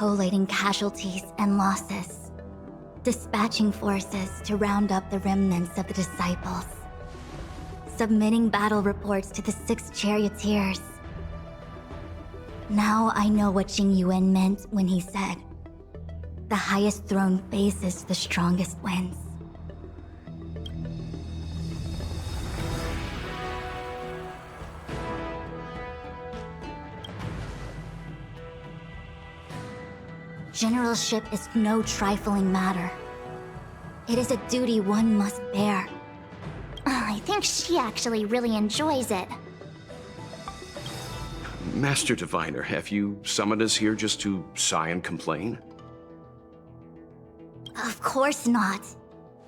collating casualties and losses, dispatching forces to round up the remnants of the disciples, submitting battle reports to the 6 charioteers. Now I know what Jing Yuan meant when he said, "The highest throne faces the strongest wins." Generalship is no trifling matter. It is a duty one must bear. I think she actually really enjoys it. Master Diviner, have you summoned us here just to sigh and complain? Of course not.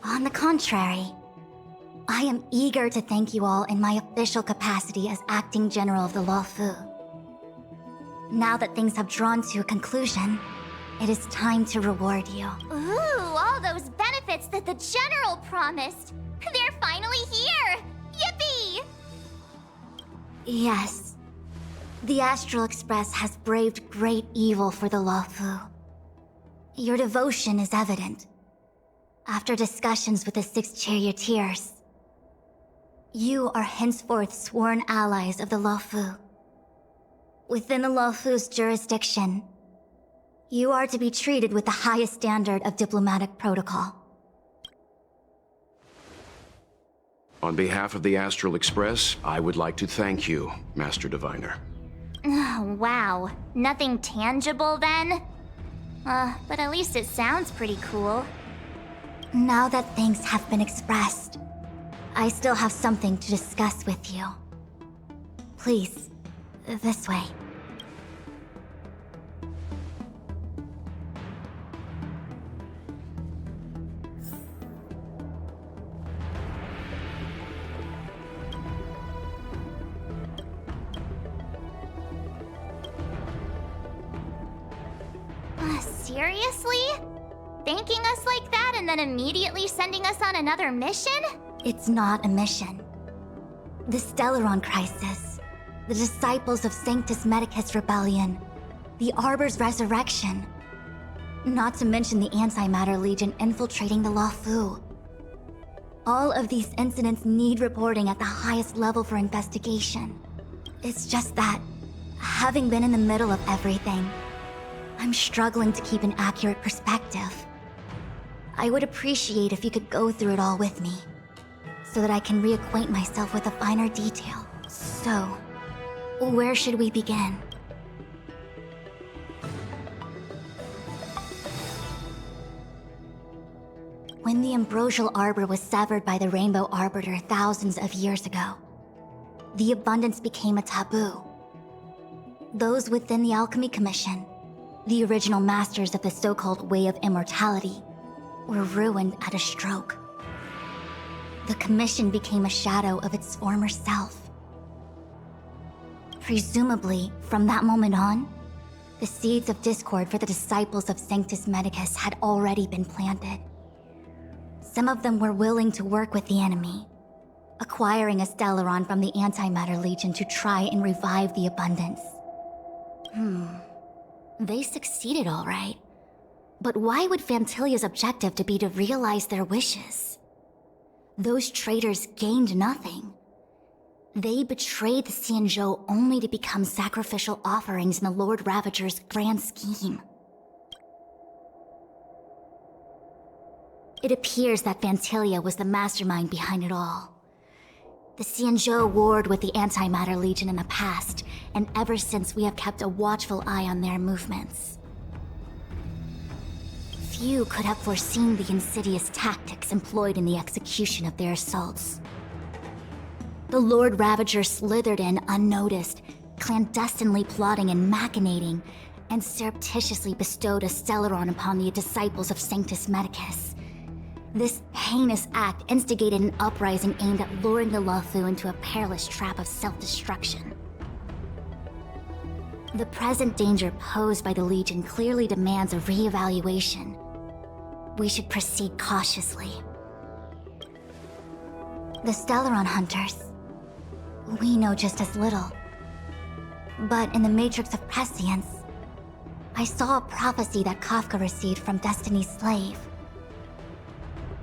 On the contrary, I am eager to thank you all in my official capacity as acting general of the Luofu. Now that things have drawn to a conclusion, it is time to reward you. Ooh, all those benefits that the General promised! They're finally here! Yippee! Yes. The Astral Express has braved great evil for the Luofu. Your devotion is evident. After discussions with the 6 charioteers, you are henceforth sworn allies of the Luofu. Within the Luofu's jurisdiction, you are to be treated with the highest standard of diplomatic protocol. On behalf of the Astral Express, I would like to thank you, Master Diviner. Wow, nothing tangible then? But at least it sounds pretty cool. Now that things have been expressed, I still have something to discuss with you. Please, this way. Seriously? Thanking us like that and then immediately sending us on another mission? It's not a mission. The Stellaron Crisis, the Disciples of Sanctus Medicus Rebellion, the Arbor's resurrection. Not to mention the Antimatter Legion infiltrating the Luofu. All of these incidents need reporting at the highest level for investigation. It's just that, having been in the middle of everything, I'm struggling to keep an accurate perspective. I would appreciate if you could go through it all with me, so that I can reacquaint myself with a finer detail. So, where should we begin? When the ambrosial arbor was severed by the Rainbow Arbiter thousands of years ago, the abundance became a taboo. Those within the Alchemy Commission, the original masters of the so-called Way of Immortality, were ruined at a stroke. The Commission became a shadow of its former self. Presumably, from that moment on, the seeds of discord for the disciples of Sanctus Medicus had already been planted. Some of them were willing to work with the enemy, acquiring a Stellaron from the Antimatter Legion to try and revive the abundance. They succeeded all right. But why would Fantilia's objective to be to realize their wishes? Those traitors gained nothing. They betrayed the Xianzhou only to become sacrificial offerings in the Lord Ravager's grand scheme. It appears that Fantilia was the mastermind behind it all. The Xianzhou warred with the Antimatter Legion in the past, and ever since we have kept a watchful eye on their movements. Few could have foreseen the insidious tactics employed in the execution of their assaults. The Lord Ravager slithered in unnoticed, clandestinely plotting and machinating, and surreptitiously bestowed a Stellaron upon the disciples of Sanctus Medicus. This heinous act instigated an uprising aimed at luring the Luofu into a perilous trap of self-destruction. The present danger posed by the Legion clearly demands a re-evaluation. We should proceed cautiously. The Stellaron Hunters, we know just as little. But in the Matrix of Prescience, I saw a prophecy that Kafka received from Destiny's slave.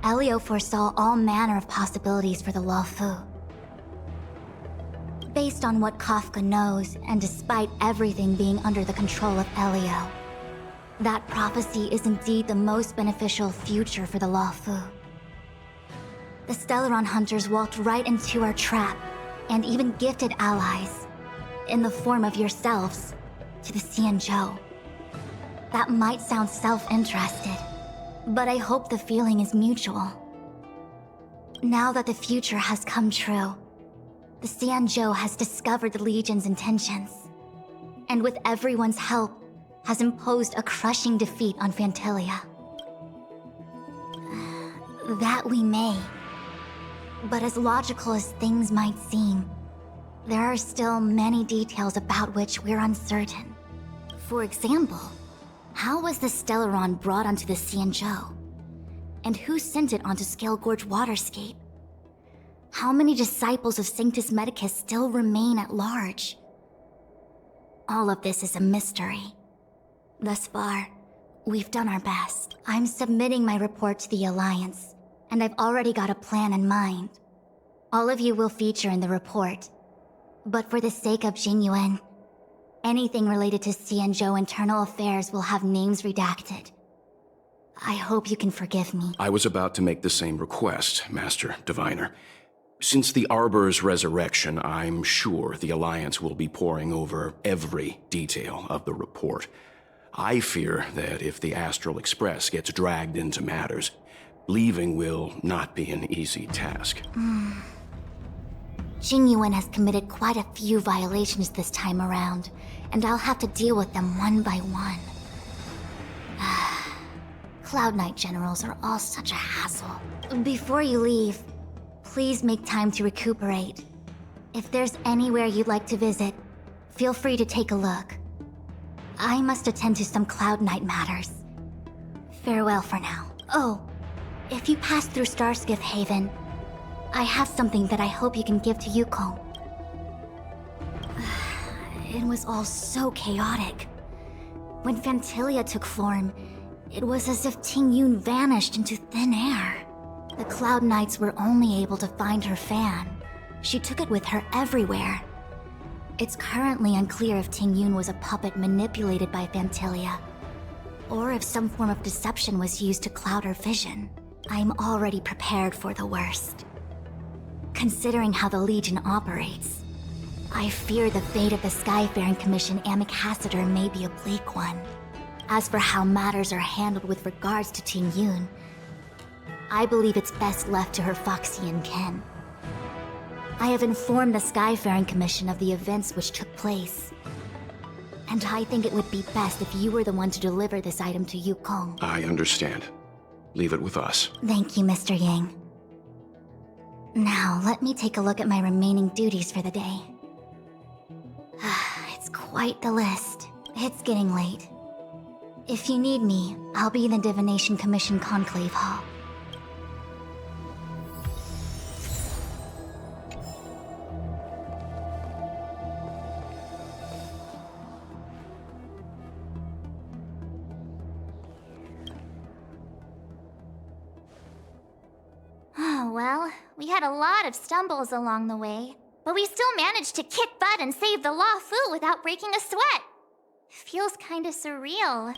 Elio foresaw all manner of possibilities for the Lawfu. Based on what Kafka knows, and despite everything being under the control of Elio, that prophecy is indeed the most beneficial future for the Lawfu. The Stellaron hunters walked right into our trap, and even gifted allies, in the form of yourselves, to the Xianzhou. That might sound self-interested, but I hope the feeling is mutual. Now that the future has come true, the Xianzhou has discovered the Legion's intentions, and with everyone's help, has imposed a crushing defeat on Phantilia. That we may. But as logical as things might seem, there are still many details about which we're uncertain. For example, how was the Stellaron brought onto the Xianzhou? And who sent it onto Scale Gorge Waterscape? How many disciples of Sanctus Medicus still remain at large? All of this is a mystery. Thus far, we've done our best. I'm submitting my report to the Alliance, and I've already got a plan in mind. All of you will feature in the report, but for the sake of Jingyuan, anything related to Xianzhou internal affairs will have names redacted. I hope you can forgive me. I was about to make the same request, Master Diviner. Since the Arbor's resurrection, I'm sure the Alliance will be poring over every detail of the report. I fear that if the Astral Express gets dragged into matters, leaving will not be an easy task. Jingyuan has committed quite a few violations this time around, and I'll have to deal with them one by one. Cloud Knight generals are all such a hassle. Before you leave, please make time to recuperate. If there's anywhere you'd like to visit, feel free to take a look. I must attend to some Cloud Knight matters. Farewell for now. Oh, if you pass through Starskiff Haven, I have something that I hope you can give to Yukong. It was all so chaotic. When Phantilia took form, it was as if Tingyun vanished into thin air. The Cloud Knights were only able to find her fan. She took it with her everywhere. It's currently unclear if Tingyun was a puppet manipulated by Phantilia, or if some form of deception was used to cloud her vision. I'm already prepared for the worst. Considering how the Legion operates, I fear the fate of the Skyfaring Commission Amichacitor may be a bleak one. As for how matters are handled with regards to Tingyun, I believe it's best left to her Foxian ken. I have informed the Skyfaring Commission of the events which took place, and I think it would be best if you were the one to deliver this item to Yukong. I understand. Leave it with us. Thank you, Mr. Yang. Now, let me take a look at my remaining duties for the day. It's quite the list. It's getting late. If you need me, I'll be in the Divination Commission Conclave Hall. Oh, well, we had a lot of stumbles along the way, but we still managed to kick butt and save the Lawfu without breaking a sweat. Feels kinda surreal.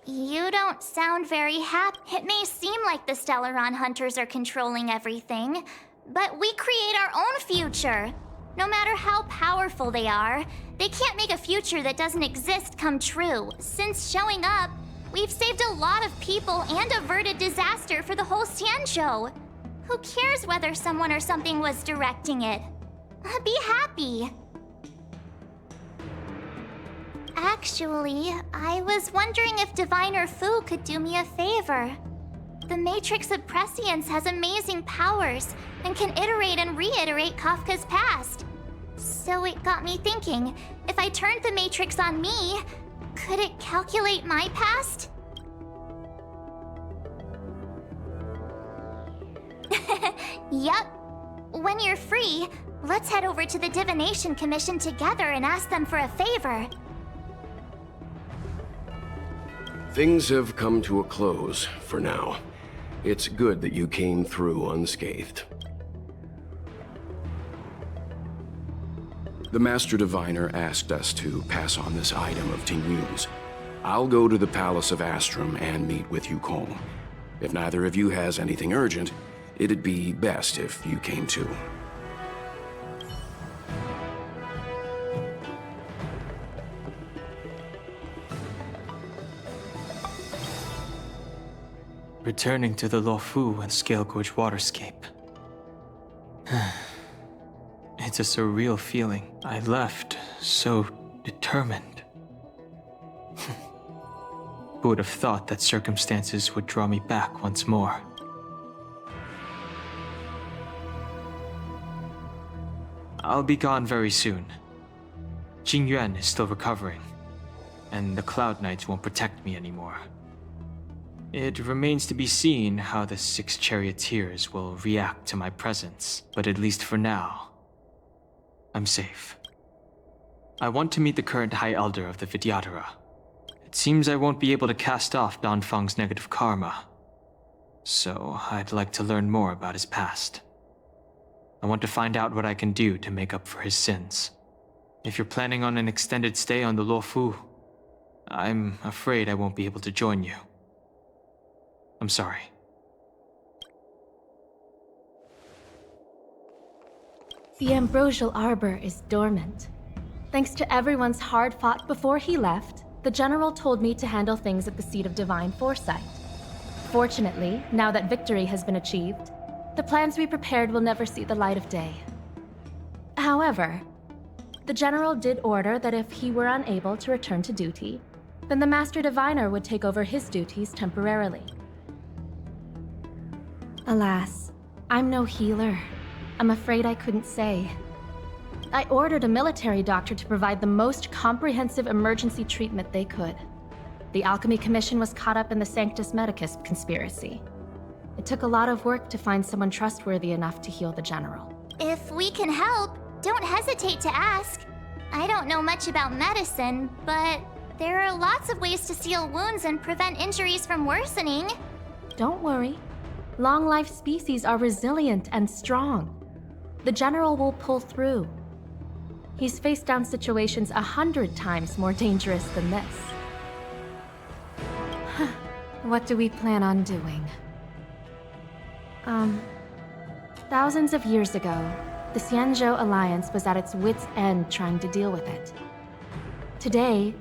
You don't sound very happy. It may seem like the Stellaron hunters are controlling everything, but we create our own future. No matter how powerful they are, they can't make a future that doesn't exist come true. Since showing up, we've saved a lot of people and averted disaster for the whole Xianzhou. Who cares whether someone or something was directing it? Be happy. Actually, I was wondering if Diviner Fu could do me a favor. The Matrix of Prescience has amazing powers and can iterate and reiterate Kafka's past. So it got me thinking, if I turned the Matrix on me, could it calculate my past? Yup. when you're free, let's head over to the Divination Commission together and ask them for a favor. Things have come to a close for now. It's good that you came through unscathed. The Master Diviner asked us to pass on this item of Tinyu's. I'll go to the Palace of Astrum and meet with Yukong. If neither of you has anything urgent, it'd be best if you came too. Returning to the Luofu and Scale Gorge waterscape. It's a surreal feeling. I left so determined. Who would have thought that circumstances would draw me back once more? I'll be gone very soon. Jingyuan is still recovering, and the Cloud Knights won't protect me anymore. It remains to be seen how the 6 charioteers will react to my presence, but at least for now, I'm safe. I want to meet the current High Elder of the Vidyadhara. It seems I won't be able to cast off Danfeng's negative karma, so I'd like to learn more about his past. I want to find out what I can do to make up for his sins. If you're planning on an extended stay on the Luofu, I'm afraid I won't be able to join you. I'm sorry. The Ambrosial Arbor is dormant. Thanks to everyone's hard fought before he left, the General told me to handle things at the seat of Divine Foresight. Fortunately, now that victory has been achieved, the plans we prepared will never see the light of day. However, the General did order that if he were unable to return to duty, then the Master Diviner would take over his duties temporarily. Alas, I'm no healer. I'm afraid I couldn't say. I ordered a military doctor to provide the most comprehensive emergency treatment they could. The Alchemy Commission was caught up in the Sanctus Medicus conspiracy. It took a lot of work to find someone trustworthy enough to heal the General. If we can help, don't hesitate to ask. I don't know much about medicine, but there are lots of ways to seal wounds and prevent injuries from worsening. Don't worry. Long-life species are resilient and strong. The General will pull through. He's faced down situations 100 times more dangerous than this. What do we plan on doing? Thousands of years ago, the Xianzhou Alliance was at its wit's end trying to deal with it. Today,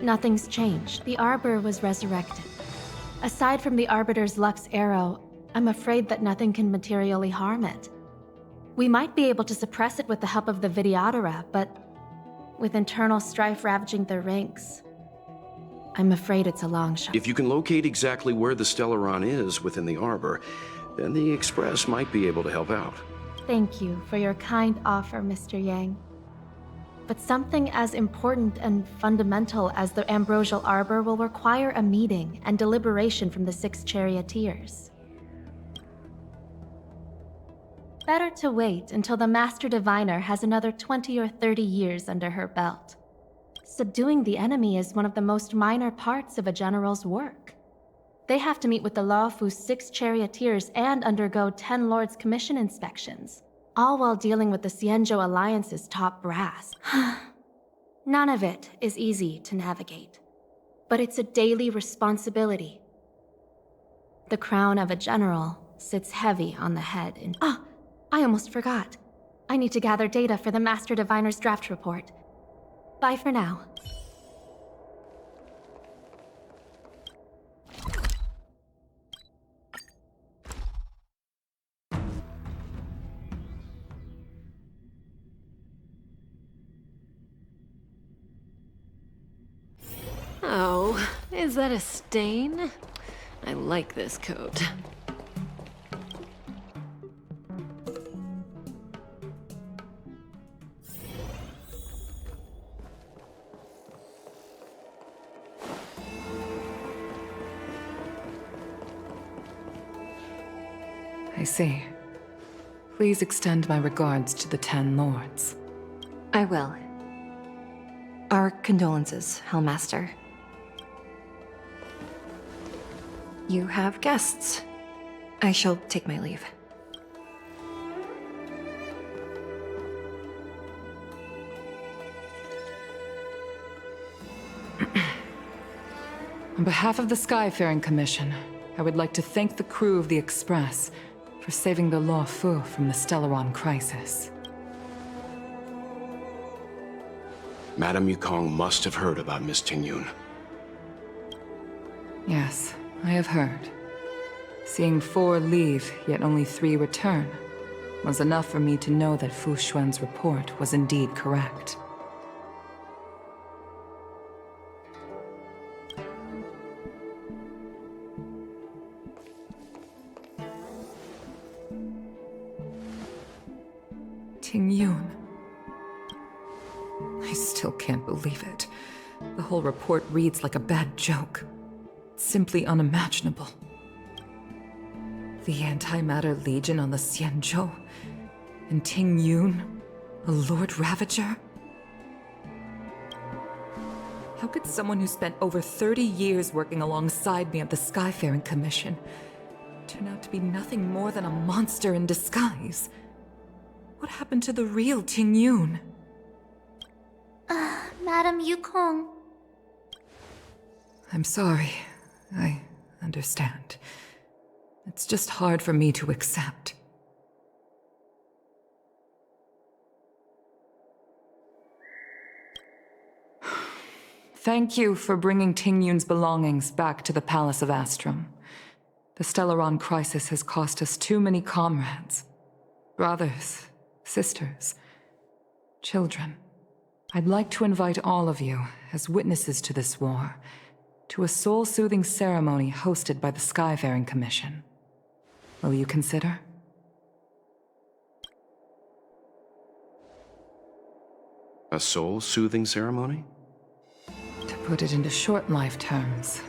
nothing's changed. The Arbor was resurrected. Aside from the Arbiter's Lux Arrow, I'm afraid that nothing can materially harm it. We might be able to suppress it with the help of the Vidyadhara, but with internal strife ravaging their ranks, I'm afraid it's a long shot. If you can locate exactly where the Stellaron is within the Arbor, then the Express might be able to help out. Thank you for your kind offer, Mr. Yang. But something as important and fundamental as the Ambrosial Arbor will require a meeting and deliberation from the 6 charioteers. Better to wait until the Master Diviner has another 20 or 30 years under her belt. Subduing the enemy is one of the most minor parts of a general's work. They have to meet with the Luofu's 6 charioteers and undergo 10 Lords' Commission inspections, all while dealing with the Xianzhou Alliance's top brass. None of it is easy to navigate, but it's a daily responsibility. The crown of a general sits heavy on the head in— I almost forgot. I need to gather data for the Master Diviner's draft report. Bye for now. Oh, is that a stain? I like this coat. I see. Please extend my regards to the 10 lords. I will. Our condolences, Hellmaster. You have guests. I shall take my leave. On behalf of the Skyfaring Commission, I would like to thank the crew of the Express for saving the Law Fu from the Stellaron crisis. Madame Yukong must have heard about Miss Tingyun. Yes, I have heard. Seeing 4 leave, yet only 3 return, was enough for me to know that fuxuan's report was indeed correct. Tingyun. I still can't believe it. The whole report reads like a bad joke. It's simply unimaginable. The Antimatter Legion on the Xianzhou, and Tingyun, a Lord Ravager? How could someone who spent over 30 years working alongside me at the Skyfaring Commission turn out to be nothing more than a monster in disguise? What happened to the real Tingyun? Madame Yukong. I'm sorry. I understand. It's just hard for me to accept. Thank you for bringing Tingyun's belongings back to the Palace of Astrum. The Stellaron crisis has cost us too many comrades. Brothers, sisters, children. I'd like to invite all of you, as witnesses to this war, to a soul-soothing ceremony hosted by the Skyfaring Commission. Will you consider? A soul-soothing ceremony? To put it into short-life terms,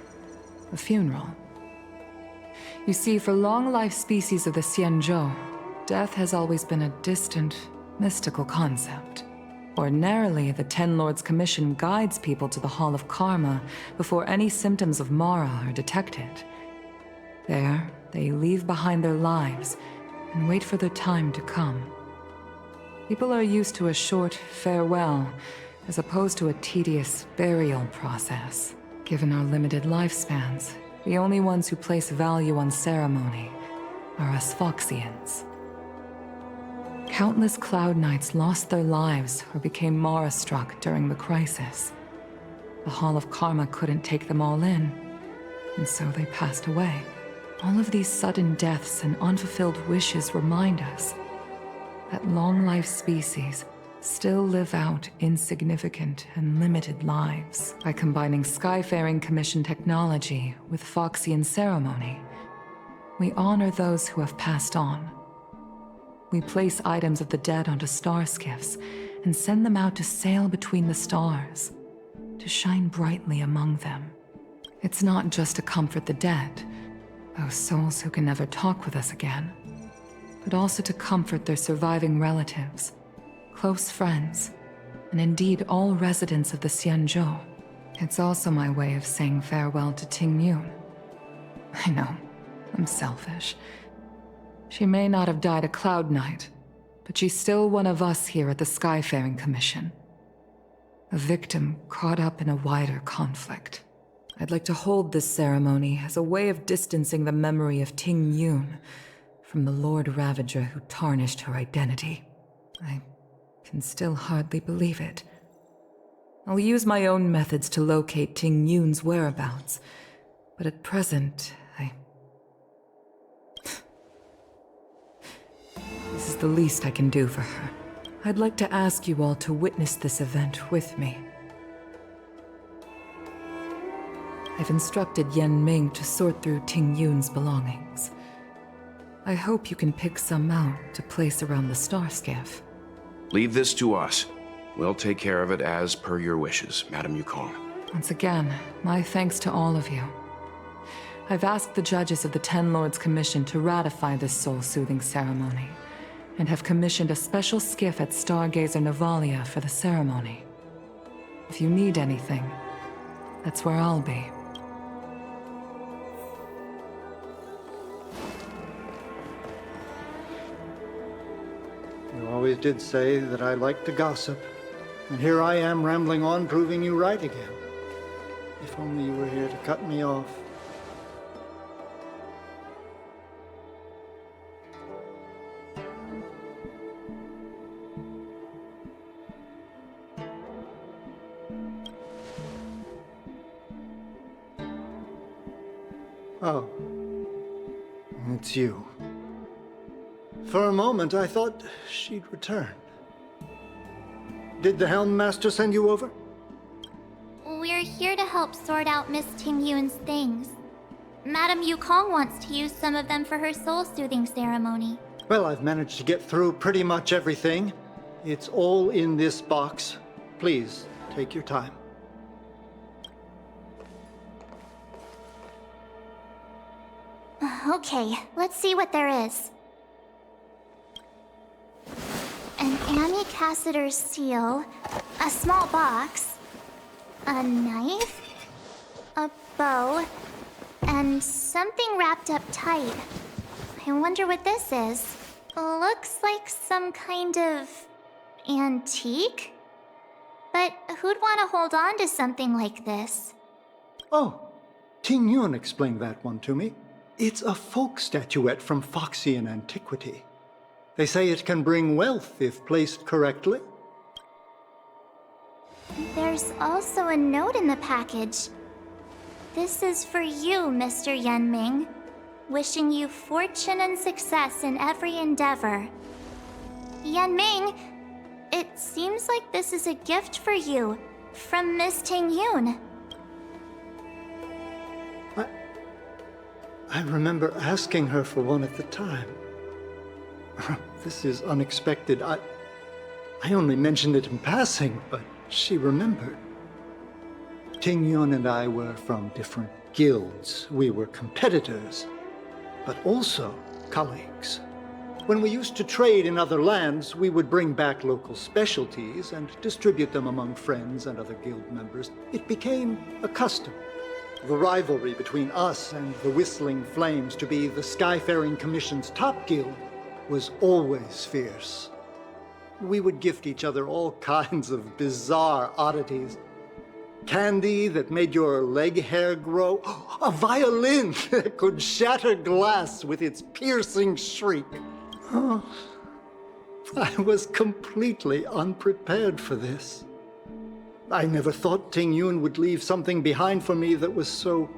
a funeral. You see, for long-life species of the Xianzhou, death has always been a distant, mystical concept. Ordinarily, the Ten Lords Commission guides people to the Hall of Karma before any symptoms of Mara are detected. There, they leave behind their lives and wait for their time to come. People are used to a short farewell, as opposed to a tedious burial process. Given our limited lifespans, the only ones who place value on ceremony are us Foxians. Countless Cloud Knights lost their lives or became Mara-struck during the crisis. The Hall of Karma couldn't take them all in, and so they passed away. All of these sudden deaths and unfulfilled wishes remind us that long-life species still live out insignificant and limited lives. By combining Skyfaring Commission technology with Foxian ceremony, we honor those who have passed on. We place items of the dead onto star skiffs and send them out to sail between the stars, to shine brightly among them. It's not just to comfort the dead, those souls who can never talk with us again, but also to comfort their surviving relatives, close friends, and indeed all residents of the Xianzhou. It's also my way of saying farewell to Tingyun. I know, I'm selfish. She may not have died a Cloud Knight, but she's still one of us here at the Skyfaring Commission. A victim caught up in a wider conflict. I'd like to hold this ceremony as a way of distancing the memory of Tingyun from the Lord Ravager who tarnished her identity. I can still hardly believe it. I'll use my own methods to locate Tingyun's whereabouts, but at present, This is the least I can do for her. I'd like to ask you all to witness this event with me. I've instructed Yen Ming to sort through Tingyun's belongings. I hope you can pick some out to place around the star skiff. Leave this to us. We'll take care of it as per your wishes, Madame Yukong. Once again, my thanks to all of you. I've asked the judges of the Ten Lords Commission to ratify this soul-soothing ceremony, and have commissioned a special skiff at Stargazer Navalia for the ceremony. If you need anything, that's where I'll be. You always did say that I liked to gossip, and here I am rambling on, proving you right again. If only you were here to cut me off. Oh, it's you. For a moment, I thought she'd returned. Did the Helm Master send you over? We're here to help sort out Miss Tingyun's things. Madame Yukong wants to use some of them for her soul-soothing ceremony. Well, I've managed to get through pretty much everything. It's all in this box. Please, take your time. Okay, let's see what there is. An Annie Cassiter's seal, a small box, a knife, a bow, and something wrapped up tight. I wonder what this is. Looks like some kind of antique? But who'd want to hold on to something like this? Oh, Ting Yun explained that one to me. It's a folk statuette from Fuxuan antiquity. They say it can bring wealth if placed correctly. There's also a note in the package. This is for you, Mr. Yenming. Wishing you fortune and success in every endeavor. Yenming, it seems like this is a gift for you from Miss Tingyun. I remember asking her for one at the time. This is unexpected. I only mentioned it in passing, but she remembered. Ting Yun and I were from different guilds. We were competitors, but also colleagues. When we used to trade in other lands, we would bring back local specialties and distribute them among friends and other guild members. It became a custom. The rivalry between us and the Whistling Flames to be the Skyfaring Commission's top guild was always fierce. We would gift each other all kinds of bizarre oddities. Candy that made your leg hair grow. A violin that could shatter glass with its piercing shriek. Oh, I was completely unprepared for this. I never thought Ting Yun would leave something behind for me that was so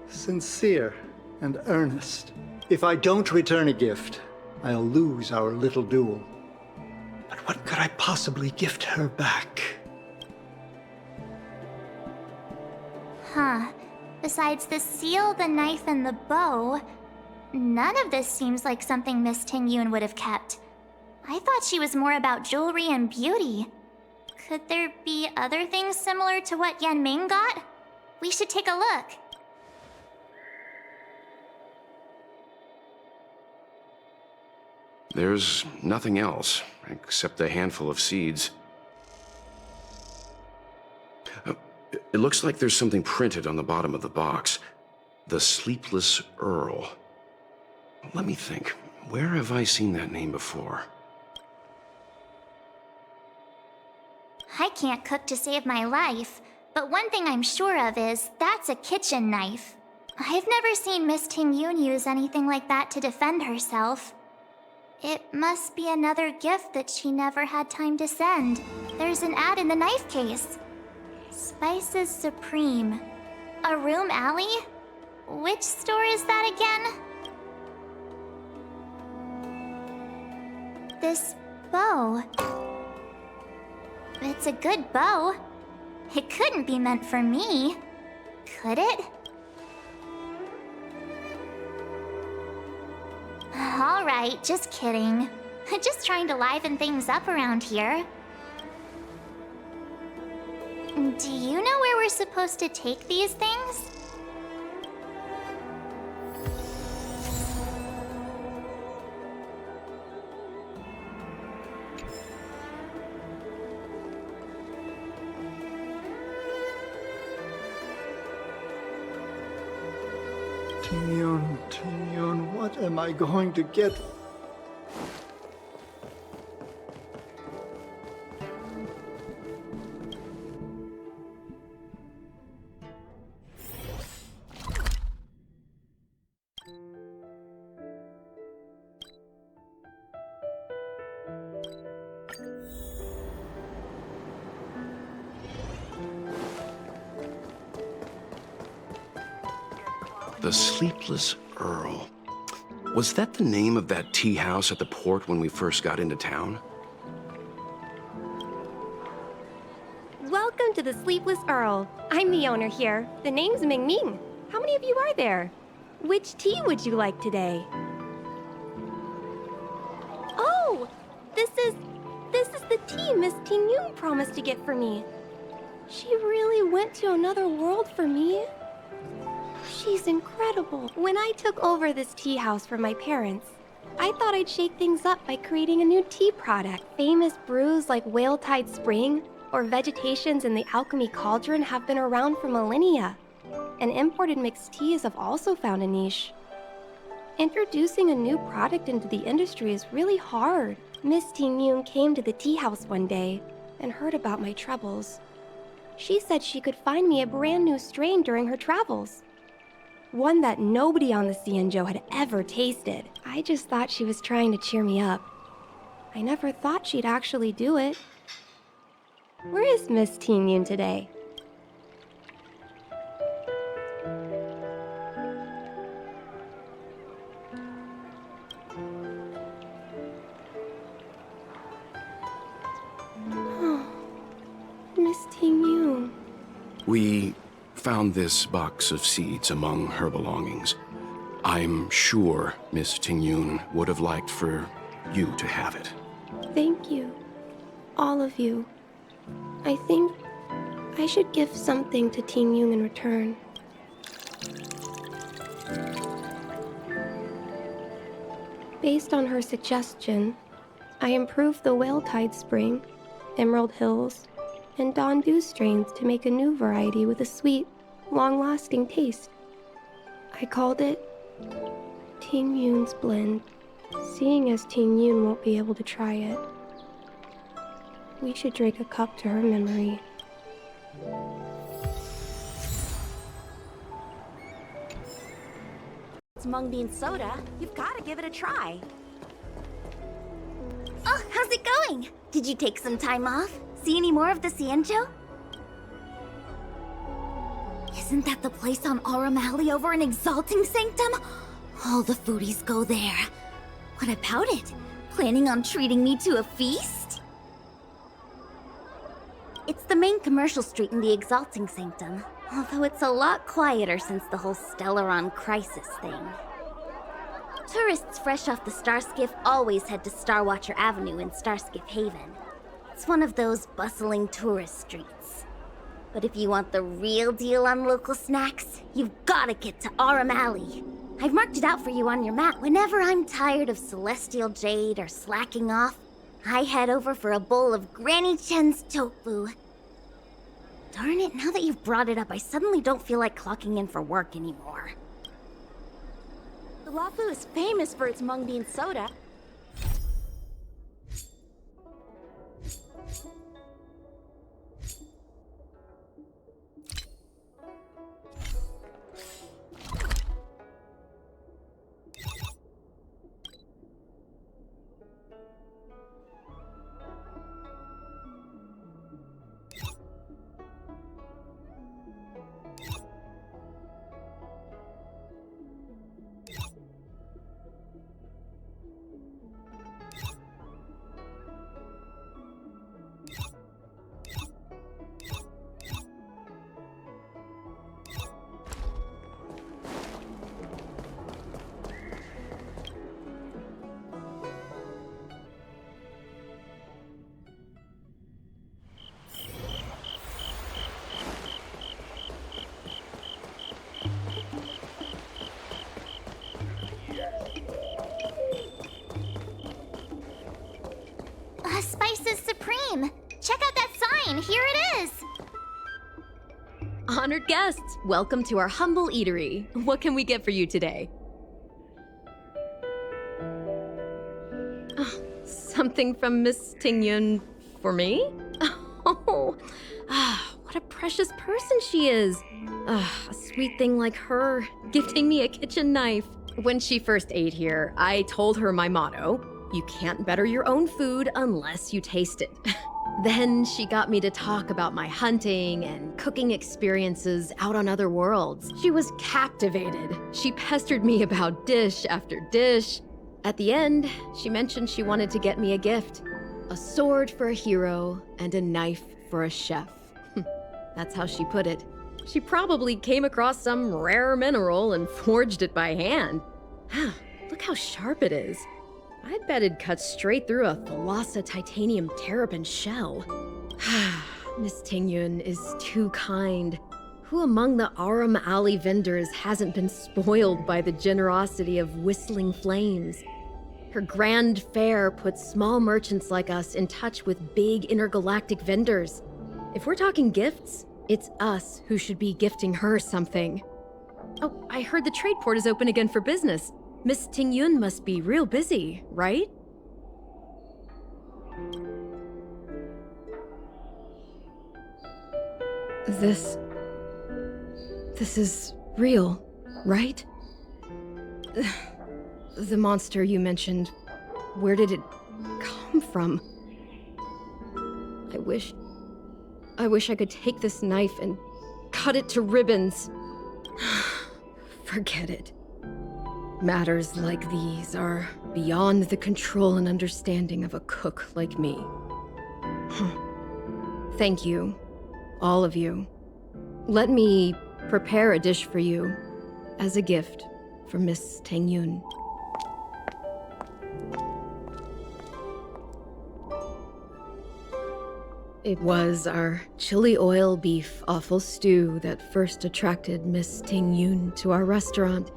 sincere and earnest. If I don't return a gift, I'll lose our little duel. But what could I possibly gift her back? Huh. Besides the seal, the knife, and the bow, none of this seems like something Miss Tingyun would have kept. I thought she was more about jewelry and beauty. Could there be other things similar to what Yenming got? We should take a look. There's nothing else, except a handful of seeds. It looks like there's something printed on the bottom of the box. The Sleepless Earl. Let me think. Where have I seen that name before? I can't cook to save my life, but one thing I'm sure of is that's a kitchen knife. I've never seen Miss Tingyun use anything like that to defend herself. It must be another gift that she never had time to send. There's an ad in the knife case. Spices Supreme. A room alley? Which store is that again? This bow. It's a good bow. It couldn't be meant for me, could it? All right, just kidding. Just trying to liven things up around here. Do you know where we're supposed to take these things? Tingyun, what am I going to get? The Sleepless Earl. Was that the name of that tea house at the port when we first got into town? Welcome to the Sleepless Earl. I'm the owner here. The name's Ming Ming. How many of you are there? Which tea would you like today? Oh, this is the tea Miss Ting Yun promised to get for me. She really went to another world for me. She's incredible. When I took over this tea house from my parents, I thought I'd shake things up by creating a new tea product. Famous brews like Whale Tide Spring or Vegetations in the Alchemy Cauldron have been around for millennia, and imported mixed teas have also found a niche. Introducing a new product into the industry is really hard. Miss Ting Yun came to the tea house one day and heard about my troubles. She said she could find me a brand new strain during her travels. One that nobody on the Xianzhou had ever tasted. I just thought she was trying to cheer me up. I never thought she'd actually do it. Where is Miss Ting Yun today? Miss Ting Yun. We found this box of seeds among her belongings. I'm sure Miss Tingyun would have liked for you to have it. Thank you. All of you. I think I should give something to Ting Yun in return. Based on her suggestion, I improved the Whale Tide Spring, Emerald Hills, and Dawn Dew strains to make a new variety with a sweet, long-lasting taste. I called it Ting Yun's Blend, seeing as Ting Yun won't be able to try it. We should drink a cup to her memory. It's mung bean soda. You've got to give it a try. Oh, how's it going? Did you take some time off? See any more of the Xianzhou? Isn't that the place on Aurum Alley over in Exalting Sanctum? All the foodies go there. What about it? Planning on treating me to a feast? It's the main commercial street in the Exalting Sanctum, although it's a lot quieter since the whole Stellaron crisis thing. Tourists fresh off the Starskiff always head to Starwatcher Avenue in Starskiff Haven. It's one of those bustling tourist streets. But if you want the real deal on local snacks, you've gotta get to Aurum Alley. I've marked it out for you on your map. Whenever I'm tired of Celestial Jade or slacking off, I head over for a bowl of Granny Chen's tofu. Darn it, now that you've brought it up, I suddenly don't feel like clocking in for work anymore. The Lafu is famous for its mung bean soda. Honored guests, welcome to our humble eatery. What can we get for you today? Something from Miss Tingyun for me? Oh, what a precious person she is. A sweet thing like her, gifting me a kitchen knife. When she first ate here, I told her my motto: you can't better your own food unless you taste it. Then she got me to talk about my hunting and cooking experiences out on other worlds. She was captivated. She pestered me about dish after dish. At the end, she mentioned she wanted to get me a gift. A sword for a hero and a knife for a chef. That's how she put it. She probably came across some rare mineral and forged it by hand. Look how sharp it is. I'd bet it'd cut straight through a Thalassa titanium terrapin shell. Miss Tingyun is too kind. Who among the Aram Alley vendors hasn't been spoiled by the generosity of whistling flames? Her grand fare puts small merchants like us in touch with big intergalactic vendors. If we're talking gifts, it's us who should be gifting her something. Oh, I heard the trade port is open again for business. Miss Tingyun must be real busy, right? This is real, right? The monster you mentioned, where did it come from? I wish I could take this knife and cut it to ribbons. Forget it. Matters like these are beyond the control and understanding of a cook like me. Thank you, all of you. Let me prepare a dish for you as a gift for Miss Tingyun. It was our chili oil beef offal stew that first attracted Miss Tingyun to our restaurant.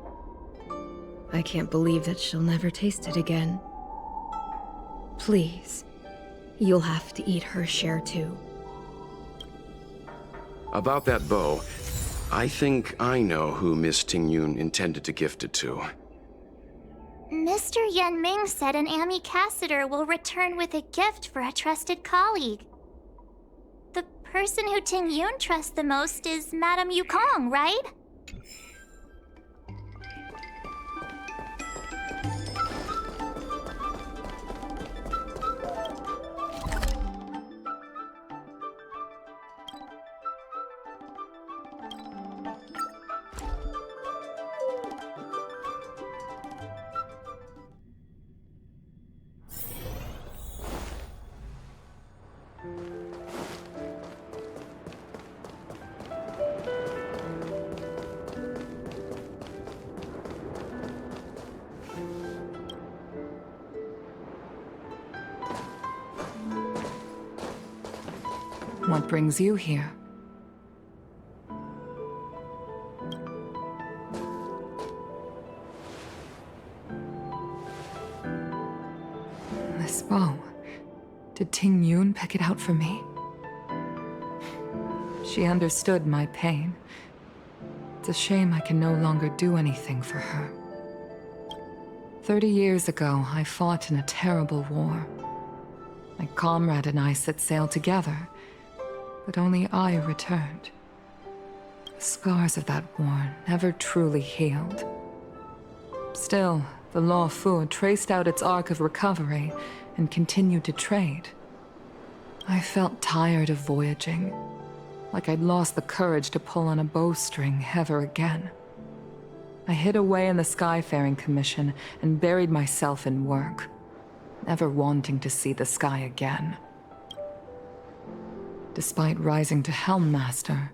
I can't believe that she'll never taste it again. Please, you'll have to eat her share too. About that bow, I think I know who Miss Tingyun intended to gift it to. Mr. Yanming said an ambassador will return with a gift for a trusted colleague. The person who Tingyun trusts the most is Madame Yukong, right? What brings you here? This bow. Did Tingyun pick it out for me? She understood my pain. It's a shame I can no longer do anything for her. 30 years ago, I fought in a terrible war. My comrade and I set sail together, but only I returned. The scars of that war never truly healed. Still, the Law Fu traced out its arc of recovery and continued to trade. I felt tired of voyaging, like I'd lost the courage to pull on a bowstring ever again. I hid away in the Skyfaring Commission and buried myself in work, never wanting to see the sky again. Despite rising to Helm Master,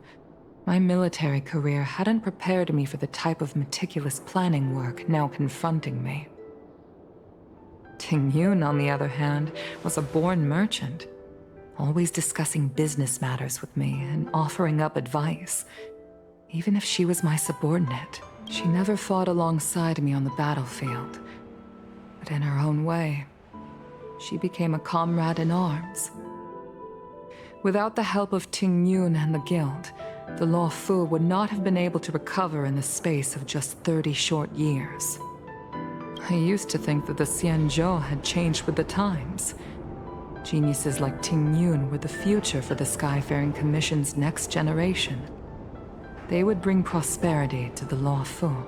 my military career hadn't prepared me for the type of meticulous planning work now confronting me. Tingyun, on the other hand, was a born merchant, always discussing business matters with me and offering up advice. Even if she was my subordinate, she never fought alongside me on the battlefield. But in her own way, she became a comrade in arms. Without the help of Tingyun and the guild, the Luofu would not have been able to recover in the space of just 30 short years. I used to think that the Xianzhou had changed with the times. Geniuses like Ting Yun were the future for the Skyfaring Commission's next generation. They would bring prosperity to the Luofu.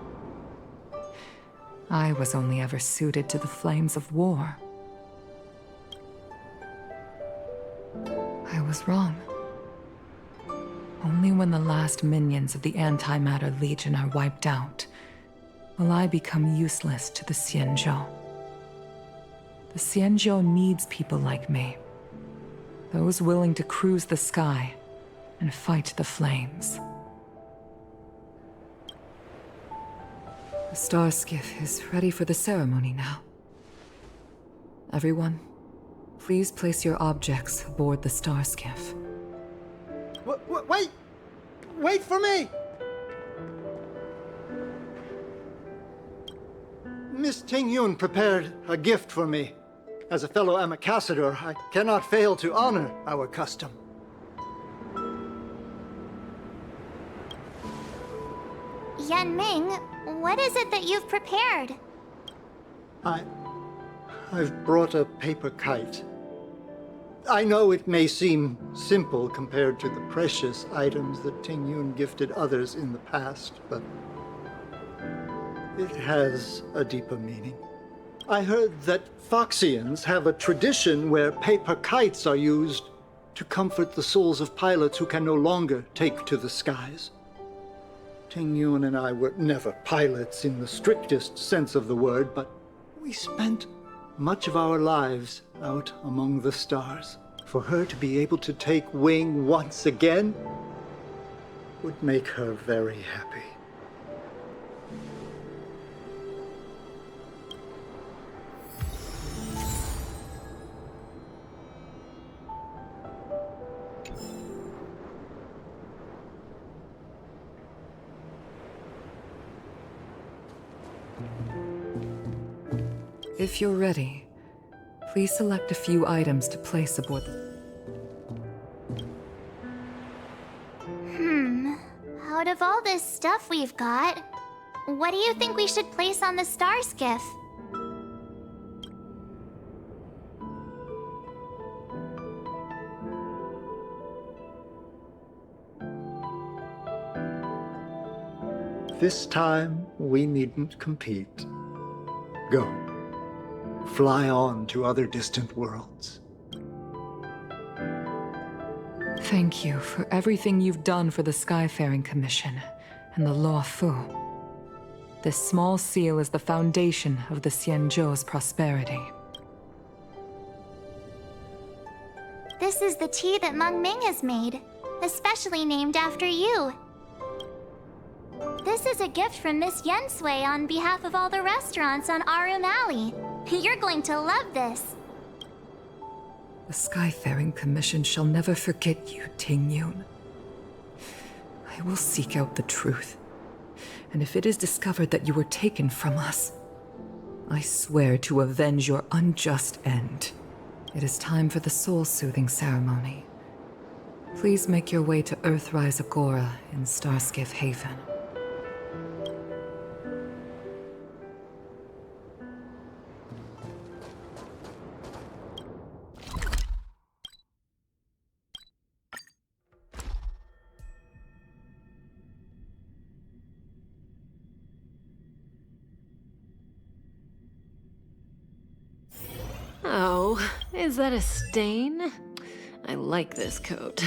I was only ever suited to the flames of war. I was wrong. Only when the last minions of the Antimatter Legion are wiped out will I become useless to the Xianzhou. The Xianzhou needs people like me. Those willing to cruise the sky and fight the flames. The star skiff is ready for the ceremony now. Everyone, please place your objects aboard the star skiff. Wait! Wait for me! Miss Ting Yun prepared a gift for me. As a fellow ambassador, I cannot fail to honor our custom. Yanming, what is it that you've prepared? I've brought a paper kite. I know it may seem simple compared to the precious items that Ting Yun gifted others in the past, but it has a deeper meaning. I heard that fuxuans have a tradition where paper kites are used to comfort the souls of pilots who can no longer take to the skies. Ting Yun and I were never pilots in the strictest sense of the word, but we spent much of our lives out among the stars. For her to be able to take wing once again would make her very happy. If you're ready, please select a few items to place aboard the... Out of all this stuff we've got, what do you think we should place on the star skiff? This time, we needn't compete. Go. Fly on to other distant worlds. Thank you for everything you've done for the Skyfaring Commission and the Luofu. This small seal is the foundation of the Xianzhou's prosperity. This is the tea that Meng Ming has made, especially named after you. This is a gift from Miss Yensui on behalf of all the restaurants on Arum Alley. You're going to love this. The Skyfaring Commission shall never forget you, Ting Yun. I will seek out the truth. And if it is discovered that you were taken from us, I swear to avenge your unjust end. It is time for the soul-soothing ceremony. Please make your way to Earthrise Agora in Starskiff Haven. Oh, is that a stain? I like this coat.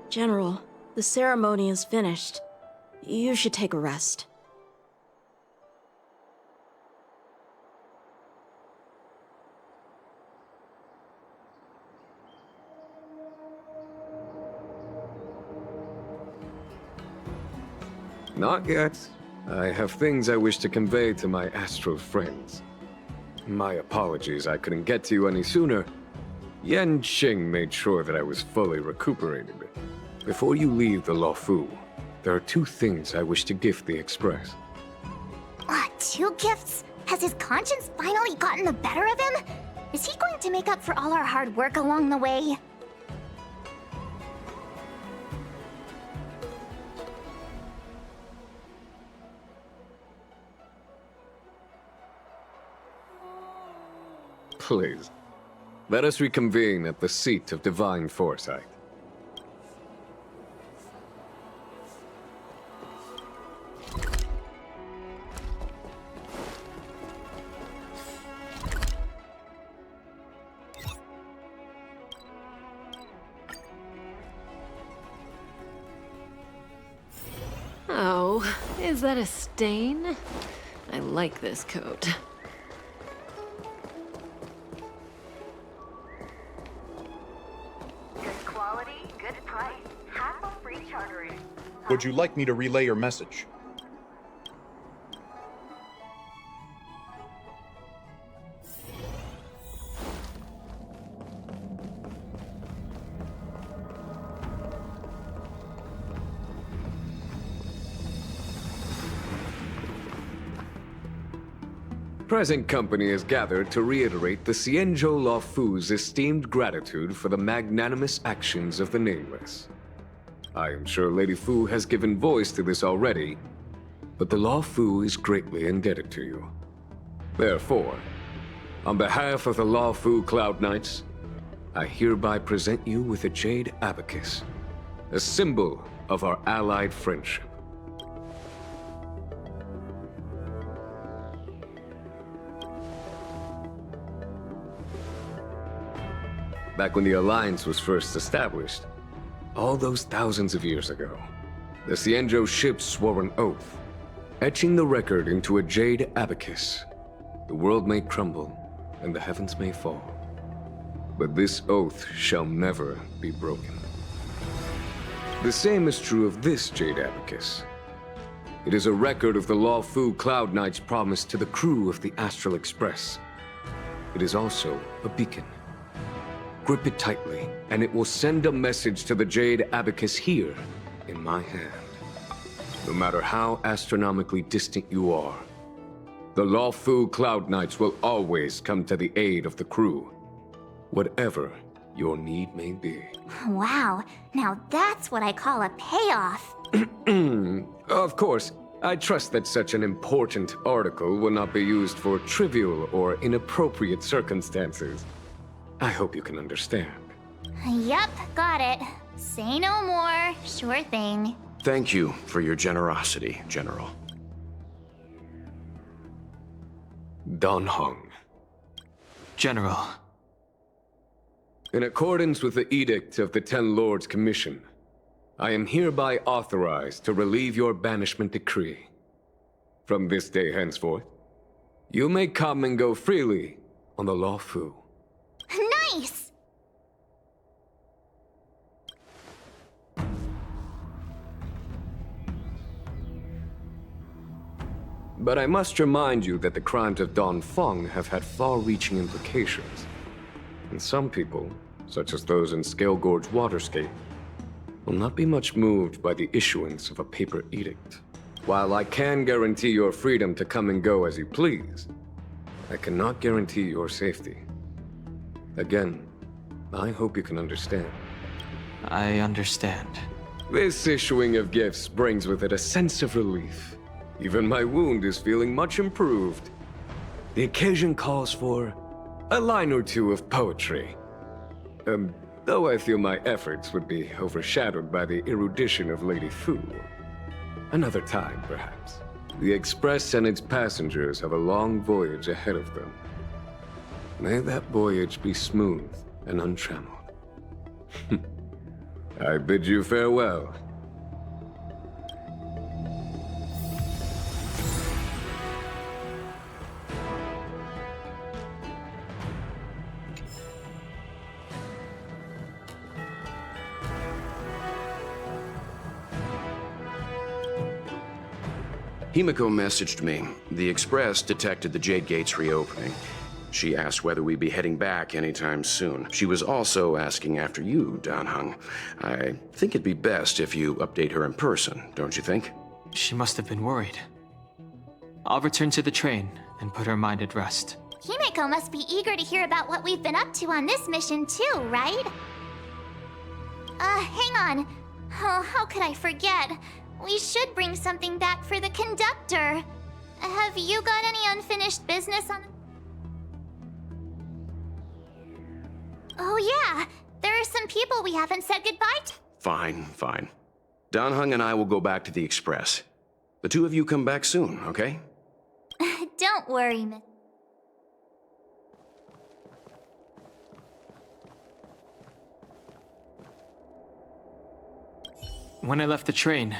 General, the ceremony is finished. You should take a rest. Not yet. I have things I wish to convey to my astral friends. My apologies I couldn't get to you any sooner. Yan Qing made sure that I was fully recuperated. Before you leave the Luofu, there are 2 things I wish to gift the Express. 2 gifts? Has his conscience finally gotten the better of him? Is he going to make up for all our hard work along the way? Please, let us reconvene at the seat of divine foresight. Oh, is that a stain? I like this coat. Good quality, good price. Hassle-free chartering. Would you like me to relay your message? Present company is gathered to reiterate the Xianzhou Luofu's esteemed gratitude for the magnanimous actions of the Nameless. I am sure Lady Fu has given voice to this already, but the Luofu is greatly indebted to you. Therefore, on behalf of the Luofu Cloud Knights, I hereby present you with a jade abacus, a symbol of our allied friendship. Back when the Alliance was first established, all those thousands of years ago, the Xianzhou ships swore an oath, etching the record into a jade abacus. The world may crumble, and the heavens may fall, but this oath shall never be broken. The same is true of this jade abacus. It is a record of the Luofu Cloud Knight's promise to the crew of the Astral Express. It is also a beacon. Grip it tightly, and it will send a message to the jade abacus here, in my hand. No matter how astronomically distant you are, the Luofu Cloud Knights will always come to the aid of the crew, whatever your need may be. Wow, now that's what I call a payoff. Of course, I trust that such an important article will not be used for trivial or inappropriate circumstances. I hope you can understand. Yup, got it. Say no more. Sure thing. Thank you for your generosity, General. Danheng. General. In accordance with the Edict of the Ten Lords Commission, I am hereby authorized to relieve your banishment decree. From this day henceforth, you may come and go freely on the Luofu. Nice! But I must remind you that the crimes of Dongfeng have had far-reaching implications. And some people, such as those in Scale Gorge Waterscape, will not be much moved by the issuance of a paper edict. While I can guarantee your freedom to come and go as you please, I cannot guarantee your safety. Again, I hope you can understand. I understand. This issuing of gifts brings with it a sense of relief. Even my wound is feeling much improved. The occasion calls for a line or two of poetry. Though I feel my efforts would be overshadowed by the erudition of Lady Fu. Another time, perhaps. The Express and its passengers have a long voyage ahead of them. May that voyage be smooth and untrammeled. I bid you farewell. Himiko messaged me. The Express detected the Jade Gates reopening. She asked whether we'd be heading back anytime soon. She was also asking after you, danheng. I think it'd be best if you update her in person, don't you think? She must have been worried. I'll return to the train and put her mind at rest. Himiko must be eager to hear about what we've been up to on this mission too, right? Hang on. Oh, how could I forget? We should bring something back for the conductor. Have you got any unfinished business on... Oh yeah, there are some people we haven't said goodbye to. Fine. Danheng and I will go back to the Express. The two of you come back soon, okay? Don't worry, Miss. When I left the train,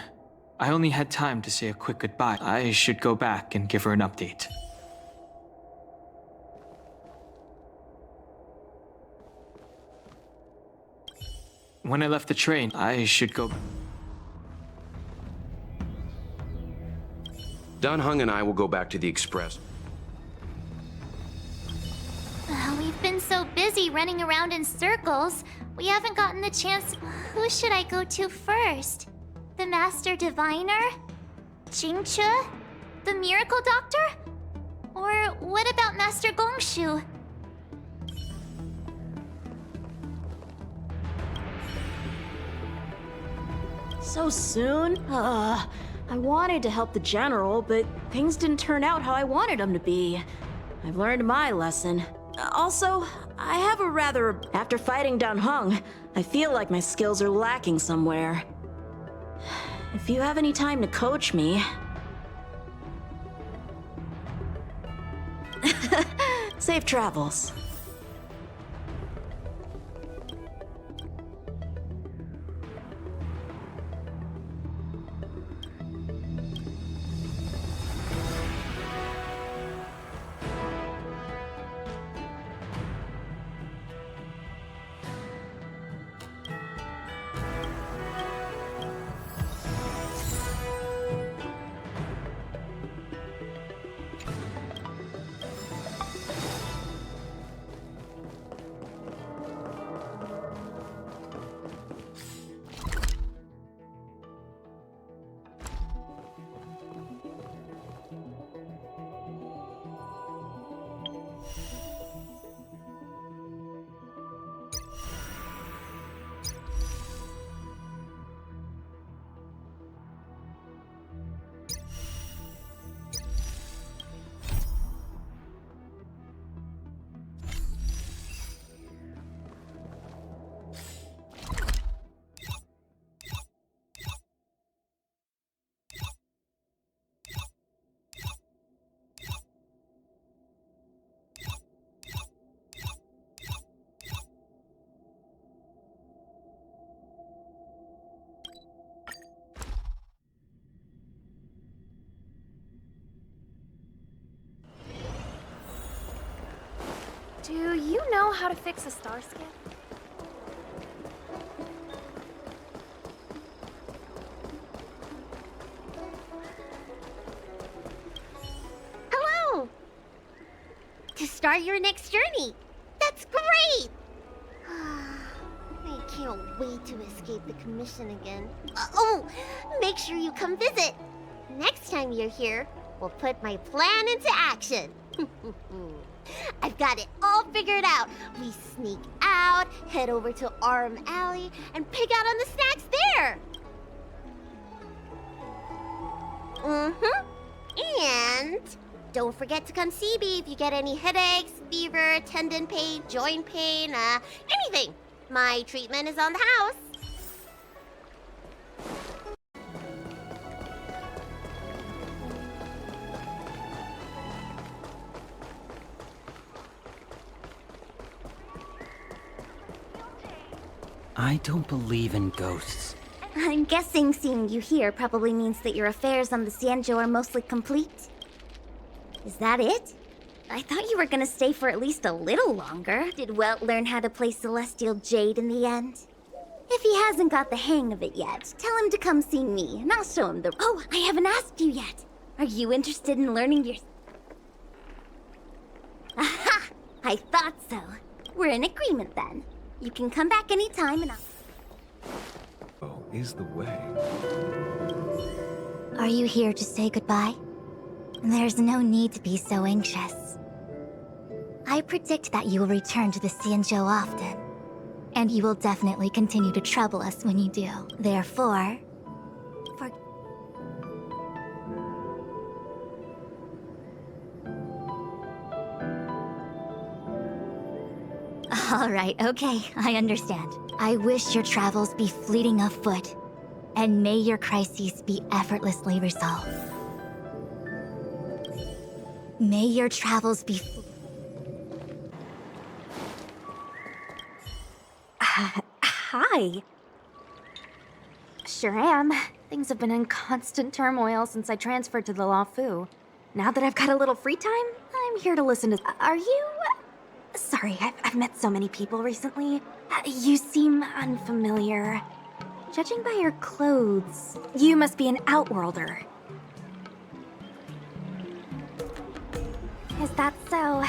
I only had time to say a quick goodbye. I should go back and give her an update. When I left the train, I should go... Danheng and I will go back to the Express. We've been so busy running around in circles, we haven't gotten the chance... Who should I go to first? The Master Diviner? Jingchu? The Miracle Doctor? Or what about Master Gongshu? So soon? I wanted to help the General, but things didn't turn out how I wanted them to be. I've learned my lesson. Also, I have a rather... After fighting danheng, I feel like my skills are lacking somewhere. If you have any time to coach me... Safe travels. Do you know how to fix a star scan? Hello! To start your next journey. That's great! I can't wait to escape the commission again. Make sure you come visit. Next time you're here, we'll put my plan into action. I've got it all figured out. We sneak out, head over to Arm Alley, and pick out on the snacks there. And don't forget to come see me if you get any headaches, fever, tendon pain, joint pain, anything. My treatment is on the house. I don't believe in ghosts. I'm guessing seeing you here probably means that your affairs on the Xianzhou are mostly complete. Is that it? I thought you were gonna stay for at least a little longer. Did Welt learn how to play Celestial Jade in the end? If he hasn't got the hang of it yet, tell him to come see me, and I'll show him the... Oh, I haven't asked you yet. Are you interested in learning your... Aha! I thought so. We're in agreement then. You can come back anytime and I'll... Oh, is the way. Are you here to say goodbye? There's no need to be so anxious. I predict that you will return to the Xianzhou often. And you will definitely continue to trouble us when you do. Therefore... Alright, okay, I understand. I wish your travels be fleeting of foot, and may your crises be effortlessly resolved. May your travels be... Hi. Sure am. Things have been in constant turmoil since I transferred to the Luofu. Now that I've got a little free time, I'm here to listen to... Are you... Sorry, I've met so many people recently. You seem unfamiliar. Judging by your clothes, you must be an outworlder. Is that so?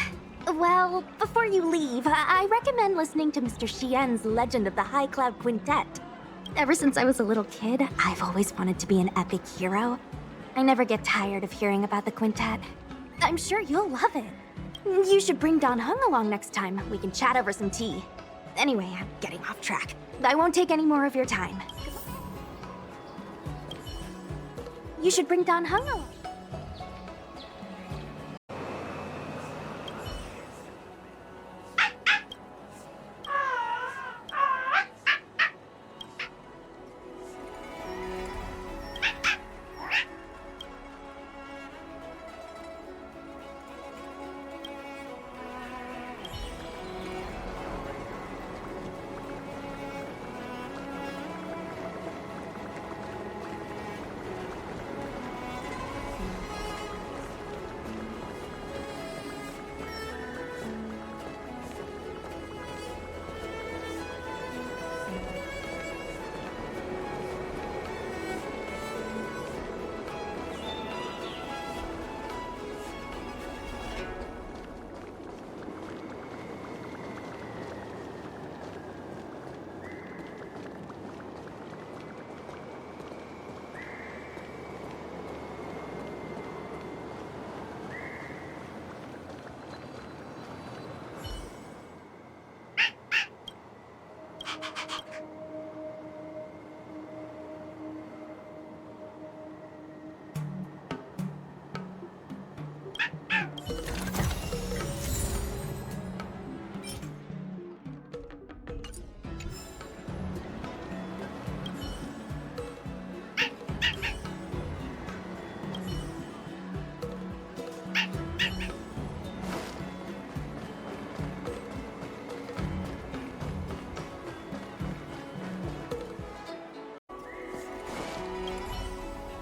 Well, before you leave, I recommend listening to Mr. Xian's Legend of the High Cloud Quintet. Ever since I was a little kid, I've always wanted to be an epic hero. I never get tired of hearing about the quintet. I'm sure you'll love it. You should bring danheng along next time. We can chat over some tea. Anyway, I'm getting off track. I won't take any more of your time. You should bring danheng along.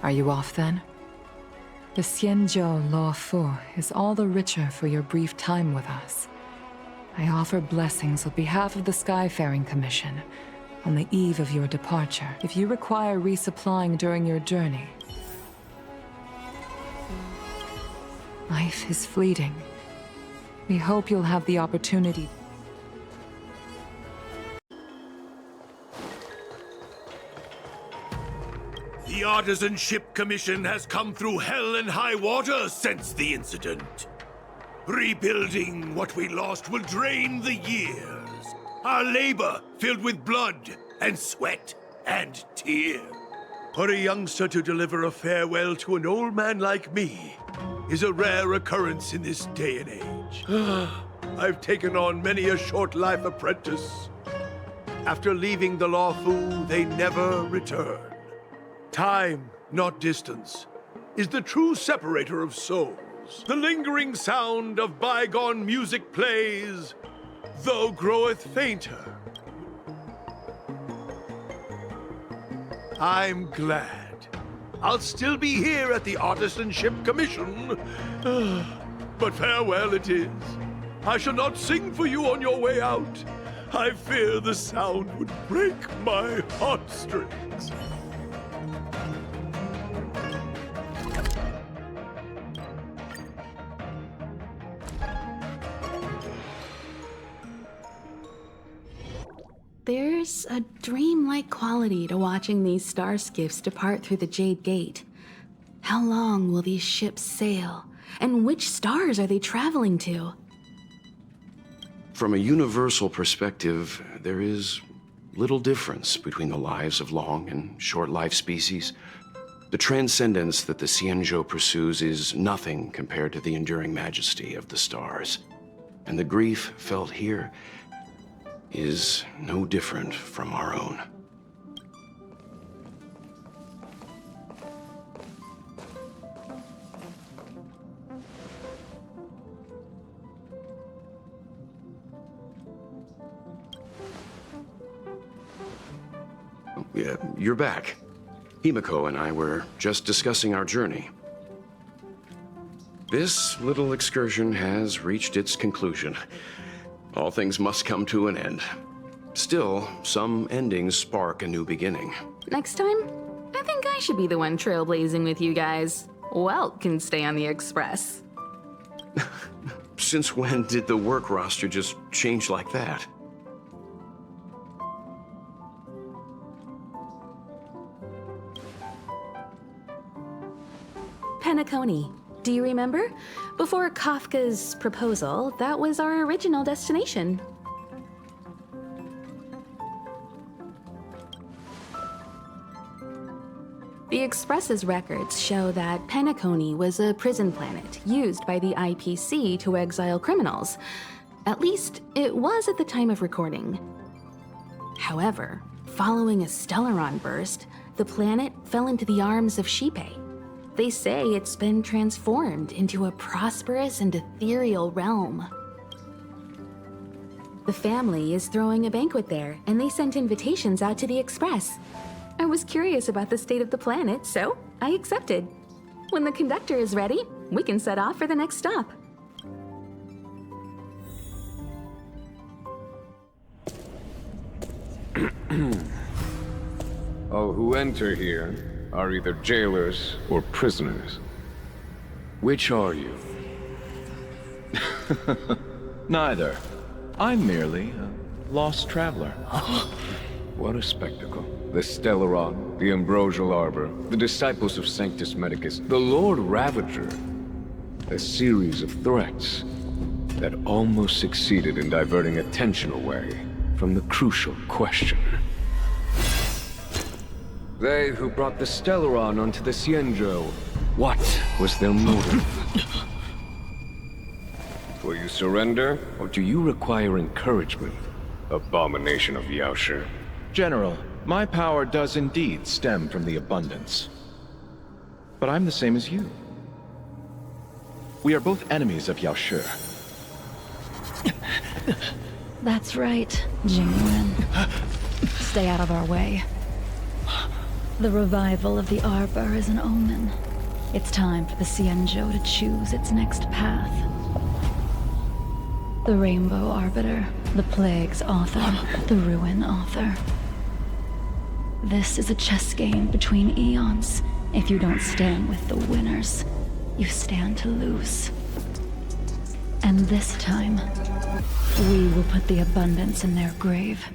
Are you off then? The Xianzhou Luofu is all the richer for your brief time with us. I offer blessings on behalf of the Skyfaring Commission on the eve of your departure. If you require resupplying during your journey, life is fleeting. We hope you'll have the opportunity. The Artisan Ship Commission has come through hell and high water since the incident. Rebuilding what we lost will drain the years. Our labor filled with blood and sweat and tear. For a youngster to deliver a farewell to an old man like me is a rare occurrence in this day and age. I've taken on many a short-life apprentice. After leaving the Luofu, they never return. Time, not distance, is the true separator of souls. The lingering sound of bygone music plays, though groweth fainter. I'm glad. I'll still be here at the Artisan Ship Commission. But farewell it is. I shall not sing for you on your way out. I fear the sound would break my heartstrings. There's a dreamlike quality to watching these star skiffs depart through the Jade Gate. How long will these ships sail? And which stars are they traveling to? From a universal perspective, there is little difference between the lives of long and short-lived species. The transcendence that the Xianzhou pursues is nothing compared to the enduring majesty of the stars. And the grief felt here is no different from our own. Yeah, you're back. Himiko and I were just discussing our journey. This little excursion has reached its conclusion. All things must come to an end. Still, some endings spark a new beginning. Next time, I think I should be the one trailblazing with you guys. Welt can stay on the Express. Since when did the work roster just change like that? Penacony. Do you remember? Before Kafka's proposal, that was our original destination. The Express's records show that Penacony was a prison planet used by the IPC to exile criminals. At least, it was at the time of recording. However, following a Stellaron burst, the planet fell into the arms of Shipe. They say it's been transformed into a prosperous and ethereal realm. The family is throwing a banquet there, and they sent invitations out to the Express. I was curious about the state of the planet, so I accepted. When the conductor is ready, we can set off for the next stop. All who enter here are either jailers or prisoners. Which are you? Neither. I'm merely a lost traveler. What a spectacle. The Stellaron, the Ambrosial Arbor, the disciples of Sanctus Medicus, the Lord Ravager. A series of threats that almost succeeded in diverting attention away from the crucial question. They who brought the Stellaron onto the Xianzhou, what was their motive? Will you surrender, or do you require encouragement, abomination of Yaoshi? General, my power does indeed stem from the abundance. But I'm the same as you. We are both enemies of Yaoshi. That's right, Jingyuan. Stay out of our way. The revival of the Arbor is an omen. It's time for the Xianzhou to choose its next path. The Rainbow Arbiter, the Plague's author, the Ruin author. This is a chess game between eons. If you don't stand with the winners, you stand to lose. And this time, we will put the abundance in their grave.